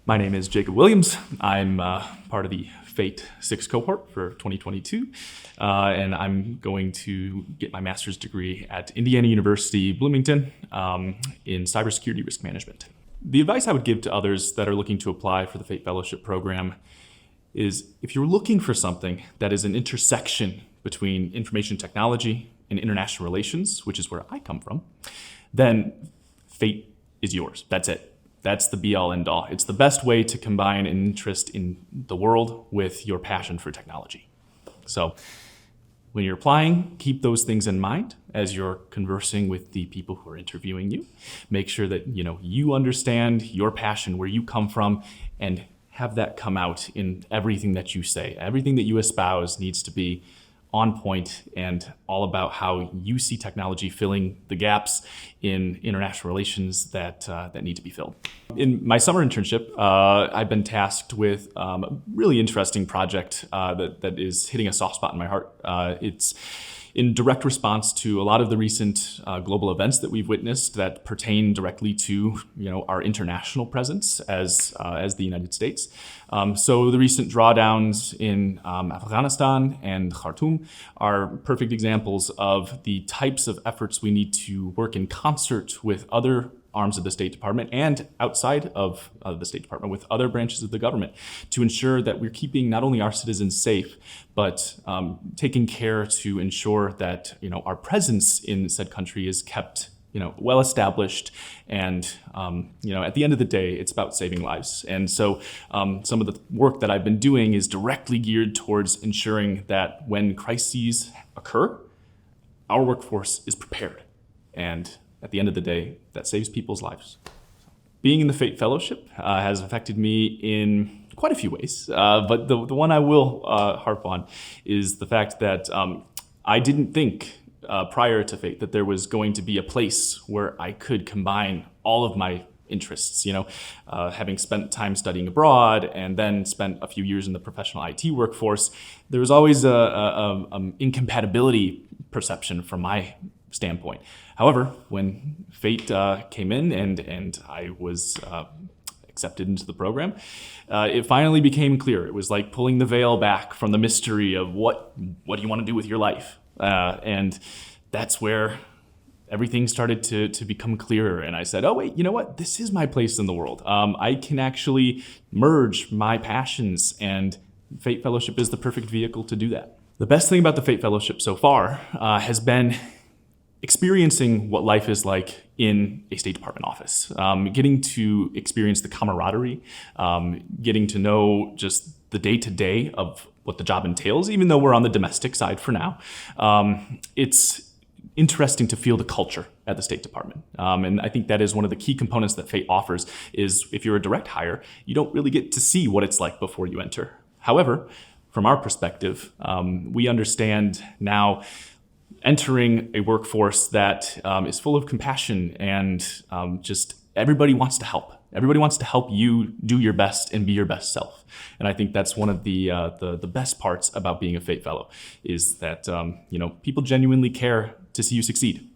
My name is Jacob Williams. I'm part of the FAIT 6 cohort for 2022, and I'm going to get my master's degree at Indiana University Bloomington in Cybersecurity Risk Management. The advice I would give to others that are looking to apply for the FAIT Fellowship program is if you're looking for something that is an intersection between information technology and international relations, which is where I come from, then FAIT is yours. That's it. That's the be-all, end-all. It's the best way to combine an interest in the world with your passion for technology. So when you're applying, keep those things in mind as you're conversing with the people who are interviewing you. Make sure that you understand your passion, where you come from, and have that come out in everything that you say. Everything that you espouse needs to be on point and all about how you see technology filling the gaps in international relations that need to be filled. In my summer internship, I've been tasked with a really interesting project that is hitting a soft spot in my heart. It's in direct response to a lot of the recent global events that we've witnessed that pertain directly to our international presence as the United States. So the recent drawdowns in Afghanistan and Khartoum are perfect examples of the types of efforts we need to work in concert with other arms of the State Department and outside of the State Department with other branches of the government to ensure that we're keeping not only our citizens safe, but taking care to ensure that our presence in said country is kept well established, and at the end of the day, it's about saving lives. And so some of the work that I've been doing is directly geared towards ensuring that when crises occur, our workforce is prepared. And at the end of the day, that saves people's lives. Being in the FAIT Fellowship has affected me in quite a few ways, but the one I will harp on is the fact that I didn't think prior to FAIT that there was going to be a place where I could combine all of my interests. Having spent time studying abroad and then spent a few years in the professional IT workforce, there was always a incompatibility perception from my standpoint. However, when FAIT came in and I was accepted into the program, it finally became clear. It was like pulling the veil back from the mystery of what do you want to do with your life? And that's where everything started to become clearer. And I said, oh, wait, you know what? This is my place in the world. I can actually merge my passions, and FAIT Fellowship is the perfect vehicle to do that. The best thing about the FAIT Fellowship so far has been experiencing what life is like in a State Department office, getting to experience the camaraderie, getting to know just the day-to-day of what the job entails, even though we're on the domestic side for now. It's interesting to feel the culture at the State Department. And I think that is one of the key components that FAIT offers is if you're a direct hire, you don't really get to see what it's like before you enter. However, from our perspective, we understand now entering a workforce that is full of compassion and just everybody wants to help. Everybody wants to help you do your best and be your best self. And I think that's one of the best parts about being a FAIT Fellow is that people genuinely care to see you succeed.